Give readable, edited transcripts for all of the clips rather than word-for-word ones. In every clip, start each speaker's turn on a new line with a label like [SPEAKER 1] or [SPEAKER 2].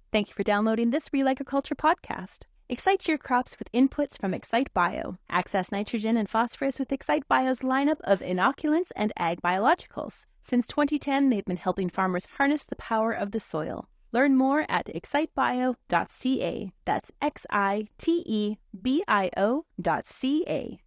[SPEAKER 1] Thank you for downloading this RealAgriculture podcast. Excite your crops with inputs from Excite Bio. Access nitrogen and phosphorus with Excite Bio's lineup of inoculants and ag biologicals. Since 2010, they've been helping farmers harness the power of the soil. Learn more at excitebio.ca. That's XITEBIO.ca.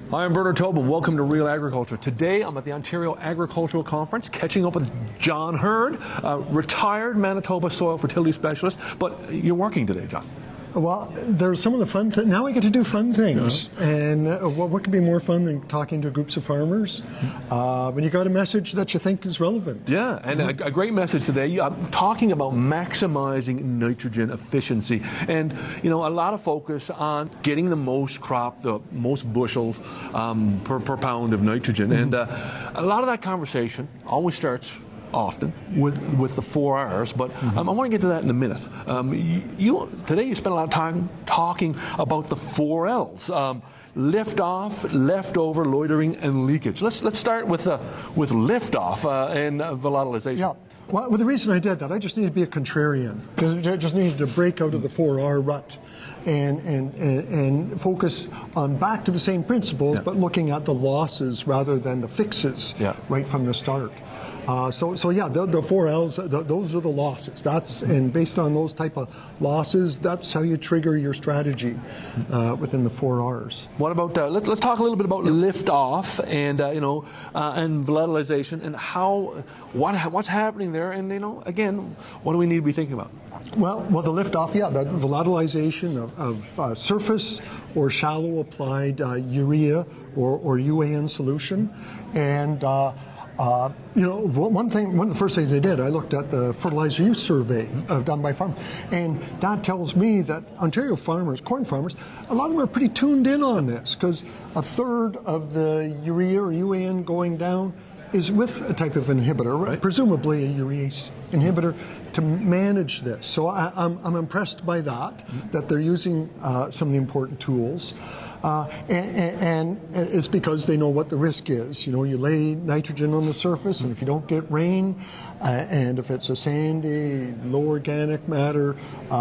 [SPEAKER 2] Hi, I'm Bernard Tobin. Welcome to Real Agriculture. Today, I'm at the Ontario Agricultural Conference, catching up with John Hurd, a retired Manitoba soil fertility specialist. But you're working today, John.
[SPEAKER 3] Well, there's some of the fun things. Now I get to do fun things. Yeah. And what could be more fun than talking to groups of farmers when you got a message that you think is relevant?
[SPEAKER 2] Yeah, and a great message today. Talking about maximizing nitrogen efficiency. And, you know, a lot of focus on getting the most crop, the most bushels per pound of nitrogen. And a lot of that conversation always starts often with the 4 R's, but I want to get to that in a minute. Today you spent a lot of time talking about the 4 L's: lift off, leftover, loitering, and leakage. Let's start with lift off and volatilization.
[SPEAKER 3] Yeah. Well, the reason I did that, I just needed to be a contrarian. I just needed to break out of the 4R rut and focus on back to the same principles, but looking at the losses rather than the fixes right from the start. The 4 L's, those are the losses. And based on those type of losses, that's how you trigger your strategy within the 4 R's.
[SPEAKER 2] What about let's talk a little bit about lift off and and volatilization and what's happening there, and again, what do we need to be thinking about?
[SPEAKER 3] Well, the lift off, the volatilization of surface or shallow applied urea or UAN solution, and one of the first things I did, I looked at the fertilizer use survey done by farmers, and that tells me that Ontario farmers, corn farmers, a lot of them are pretty tuned in on this, because a third of the urea or UAN going down is with a type of inhibitor, presumably a urease inhibitor, to manage this. So I'm impressed by that they're using some of the important tools. And it's because they know what the risk is. You lay nitrogen on the surface, and if you don't get rain, and if it's a sandy, low organic matter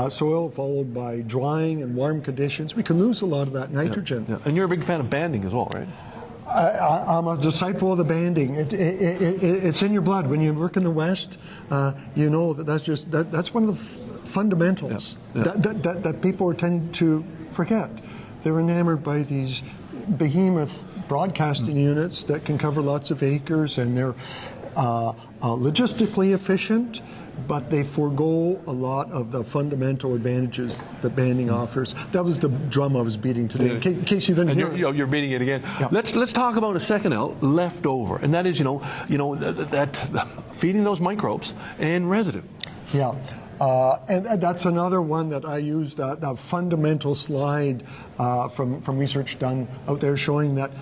[SPEAKER 3] soil followed by drying and warm conditions, we can lose a lot of that nitrogen.
[SPEAKER 2] Yeah. And you're a big fan of banding as well, right?
[SPEAKER 3] I'm a disciple of the banding. It's in your blood. When you work in the West, you know that's one of the fundamentals that people tend to forget. They're enamored by these behemoth broadcasting units that can cover lots of acres, and they're logistically efficient, but they forego a lot of the fundamental advantages that banding offers. That was the drum I was beating today. In case you didn't hear it.
[SPEAKER 2] You're beating it again. Yeah. Let's talk about a second L, leftover, and that is that feeding those microbes and residue.
[SPEAKER 3] Yeah. And that's another one that I used, that fundamental slide from research done out there showing that,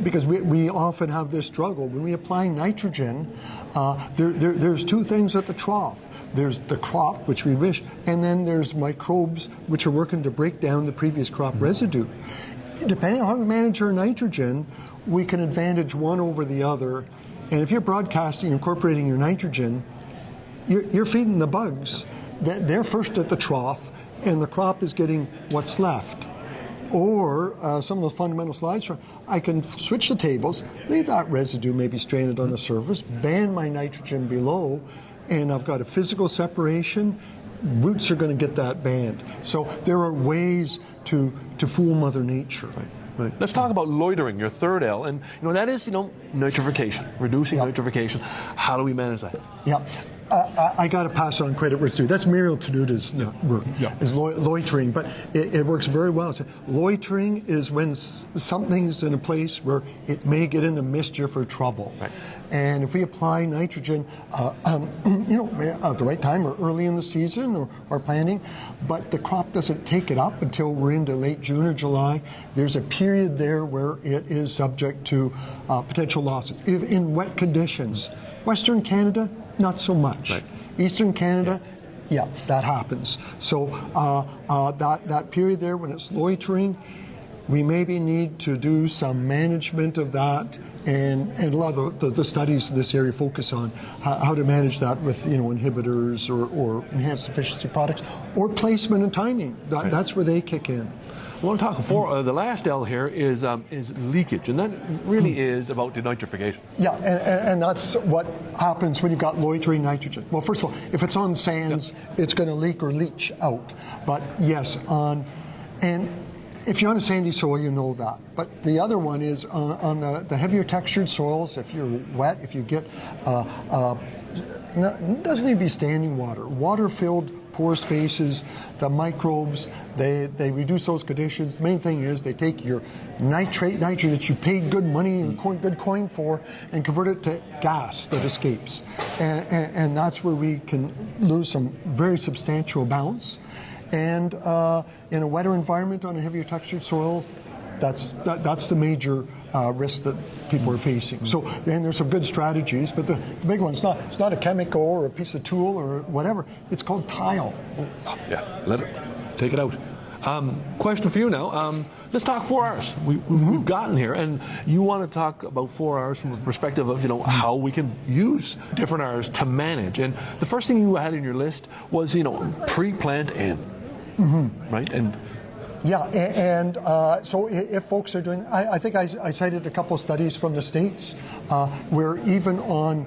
[SPEAKER 3] because we often have this struggle. When we apply nitrogen, there's 2 things at the trough. There's the crop, which we wish, and then there's microbes, which are working to break down the previous crop residue. Depending on how we manage our nitrogen, we can advantage one over the other. And if you're broadcasting, incorporating your nitrogen, you're feeding the bugs. They're first at the trough, and the crop is getting what's left. Or some of the fundamental slides, I can switch the tables, leave that residue maybe stranded on the surface, band my nitrogen below, and I've got a physical separation. Roots are going to get that band. So there are ways to fool Mother Nature.
[SPEAKER 2] Right. Let's talk about loitering, your 3rd L, and that is nitrification, reducing nitrification. How do we manage that?
[SPEAKER 3] Yeah. I got to pass on credit where it's due. That's Muriel Tenuda's work, is loitering, but it works very well. So loitering is when something's in a place where it may get into mischief or trouble. Right. And if we apply nitrogen, at the right time or early in the season or planting, but the crop doesn't take it up until we're into late June or July, there's a period there where it is subject to potential losses. If in wet conditions, Western Canada, not so much. Right. Eastern Canada, that happens. So that period there when it's loitering, we maybe need to do some management of that, and a lot of the studies in this area focus on how to manage that with inhibitors or enhanced efficiency products, or placement and timing. That's where they kick in.
[SPEAKER 2] I want to talk the last L here is leakage, and that really is about denitrification.
[SPEAKER 3] Yeah, and that's what happens when you've got loitering nitrogen. Well, first of all, if it's on sands, it's going to leak or leach out. But yes, and if you're on a sandy soil, you know that. But the other one is on the heavier textured soils. If you're wet, if you get, it doesn't need to be standing water, water-filled pore spaces, the microbes, they reduce those conditions. The main thing is they take your nitrate nitrogen that you paid good money and good coin for and convert it to gas that escapes. And that's where we can lose some very substantial amounts. And in a wetter environment on a heavier textured soil, that's the major risk that people are facing. So, and there's some good strategies, but the big one, it's not a chemical or a piece of tool or whatever. It's called tile.
[SPEAKER 2] Yeah, take it out. Question for you now. Let's talk 4Rs. We've gotten here, and you want to talk about 4Rs from the perspective of how we can use different Rs to manage. And the first thing you had in your list was pre-plant in, right? And
[SPEAKER 3] yeah, and so if folks are doing, I think I cited a couple of studies from the States where even on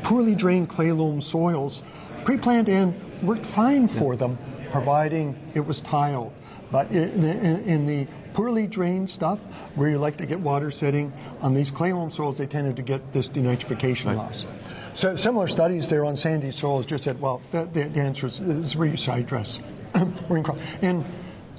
[SPEAKER 3] poorly drained clay loam soils, pre-plant in worked fine for them, providing it was tiled. But in the poorly drained stuff, where you like to get water sitting on these clay loam soils, they tended to get this denitrification loss. So similar studies there on sandy soils just said, well, the answer is where you Sidedress. And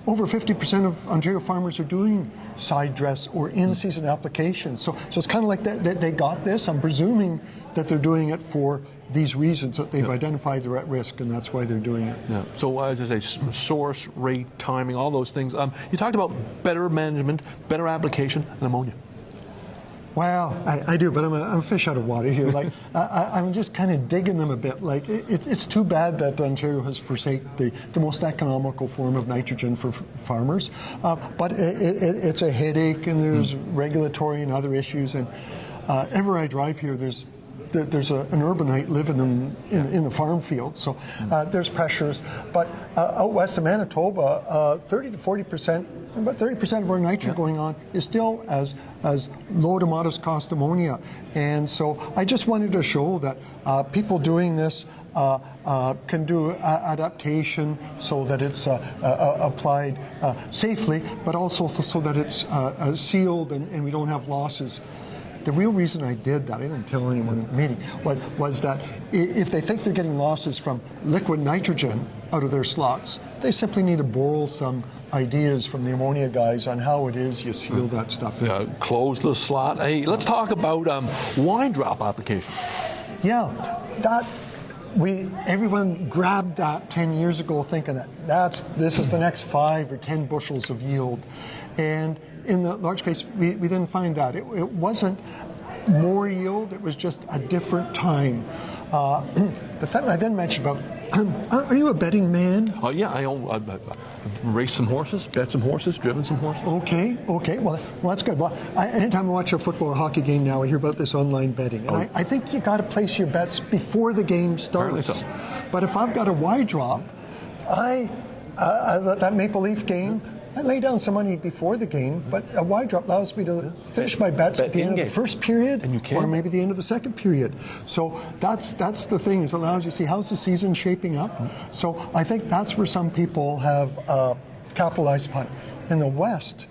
[SPEAKER 3] over 50% of Ontario farmers are doing Sidedress or in-season applications. So it's kind of like they got this. I'm presuming that they're doing it for these reasons, that they've identified they're at risk, and that's why they're doing it.
[SPEAKER 2] Yeah. So as I say, source, rate, timing, all those things. You talked about better management, better application, and ammonia.
[SPEAKER 3] Well, I do, but I'm a fish out of water here. Like I'm just kind of digging them a bit. Like it's too bad that Ontario has forsaken the most economical form of nitrogen for farmers. But it's a headache, and there's regulatory and other issues. And ever I drive here, there's an urbanite living in the farm field, so there's pressures. But out west of Manitoba, 30 to 40%, about 30% of our nitrogen going on is still as low to modest cost ammonia. And so I just wanted to show that people doing this can do adaptation so that it's applied safely, but also so that it's sealed and we don't have losses. The real reason I did that, I didn't tell anyone in the meeting, was that if they think they're getting losses from liquid nitrogen out of their slots, they simply need to borrow some ideas from the ammonia guys on how it is you seal that stuff in.
[SPEAKER 2] Yeah, close the slot. Hey, let's talk about wine drop application.
[SPEAKER 3] Yeah, everyone grabbed that 10 years ago thinking that this is the next 5 or 10 bushels of yield. And in the large case, we didn't find that. It wasn't more yield, it was just a different time. The time I didn't mention about, are you a betting man?
[SPEAKER 2] Oh yeah, I raced some horses, bet some horses, driven some horses.
[SPEAKER 3] Okay, well that's good. Well, anytime I watch a football or hockey game now, I hear about this online betting. And I think you got to place your bets before the game starts.
[SPEAKER 2] Apparently so.
[SPEAKER 3] But if I've got a Y drop, that Maple Leaf game, I lay down some money before the game, but a Y drop allows me to finish my bets at the end of the first period,
[SPEAKER 2] and you can.
[SPEAKER 3] Or maybe the end of the second period. So that's the thing, is it allows you to see how's the season shaping up. So I think that's where some people have capitalized upon. In the West,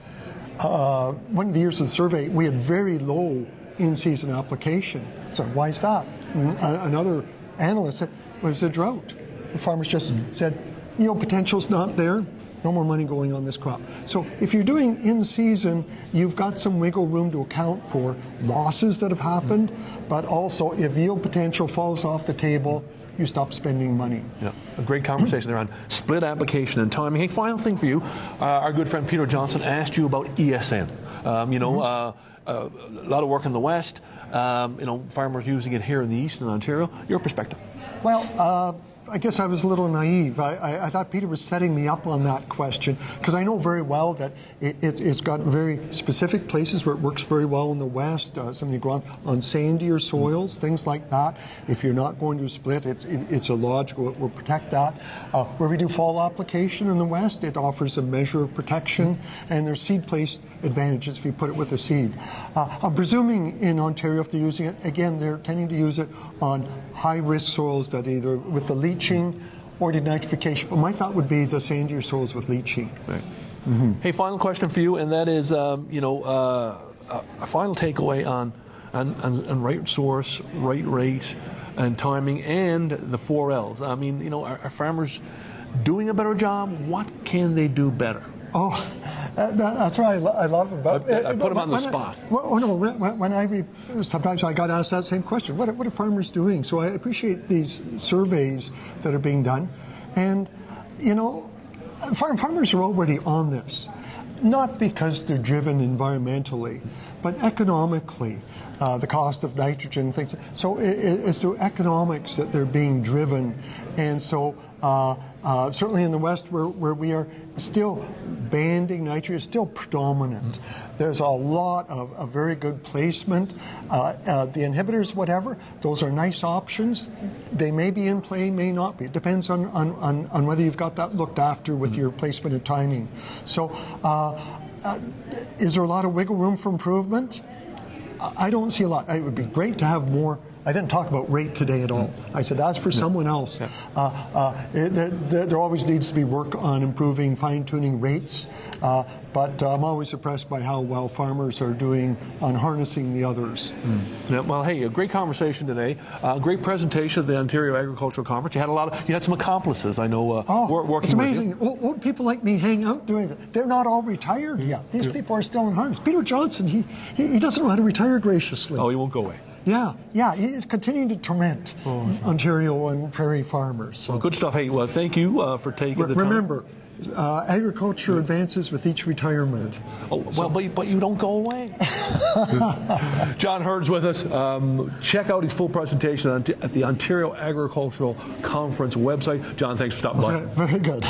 [SPEAKER 3] one of the years of the survey, we had very low in-season application. So why is that? Another analyst said, well, it was a drought. The farmers just said, yield potential's not there. No more money going on this crop. So if you're doing in season, you've got some wiggle room to account for losses that have happened, but also if yield potential falls off the table, you stop spending money.
[SPEAKER 2] Yeah, a great conversation there on split application and timing. Hey, final thing for you. Our good friend Peter Johnson asked you about ESN. A lot of work in the West, farmers using it here in the East in Ontario. Your perspective?
[SPEAKER 3] Well, I guess I was a little naive. I thought Peter was setting me up on that question, because I know very well that it's got very specific places where it works very well in the West. Something grown on sandier soils, things like that. If you're not going to split, it's illogical. It will protect that. Where we do fall application in the West, it offers a measure of protection, and there's seed place advantages if you put it with a seed. I'm presuming in Ontario, if they're using it, again, they're tending to use it on high-risk soils that either with the leaching or denitrification. But my thought would be the sandier soils with leaching.
[SPEAKER 2] Right. Mm-hmm. Hey, final question for you, and that is, a final takeaway on right source, right rate, and timing, and the 4 Ls. I mean, are farmers doing a better job? What can they do better?
[SPEAKER 3] Oh, that's what I love about it.
[SPEAKER 2] I put them on the spot.
[SPEAKER 3] Sometimes I got asked that same question. What are farmers doing? So I appreciate these surveys that are being done. And, farmers are already on this. Not because they're driven environmentally, but economically. The cost of nitrogen, things. So it's through economics that they're being driven. And so certainly in the West, where we are still banding nitrogen, is still predominant. There's a lot of very good placement. The inhibitors, whatever, those are nice options. They may be in play, may not be. It depends on whether you've got that looked after with your placement and timing. So is there a lot of wiggle room for improvement? I don't see a lot. It would be great to have more. I didn't talk about rate today at all. I said that's for someone else. There always needs to be work on improving, fine-tuning rates, but I'm always impressed by how well farmers are doing on harnessing the others.
[SPEAKER 2] Yeah, well, hey, a great conversation today. Great presentation at the Ontario Agricultural Conference. You had some accomplices, I know, working
[SPEAKER 3] it's amazing.
[SPEAKER 2] with you.
[SPEAKER 3] Old people like me hang out doing it. They're not all retired yet. These people are still in harness. Peter Johnson, he doesn't know how to retire graciously.
[SPEAKER 2] Oh, he won't go away.
[SPEAKER 3] Yeah, he is continuing to torment Ontario and prairie farmers. So.
[SPEAKER 2] Well, good stuff. Hey, well, thank you for taking the time.
[SPEAKER 3] Remember, agriculture advances with each retirement.
[SPEAKER 2] Oh, well, but you don't go away. John Hurd's with us. Check out his full presentation at the Ontario Agricultural Conference website. John, thanks for stopping by.
[SPEAKER 3] Very good.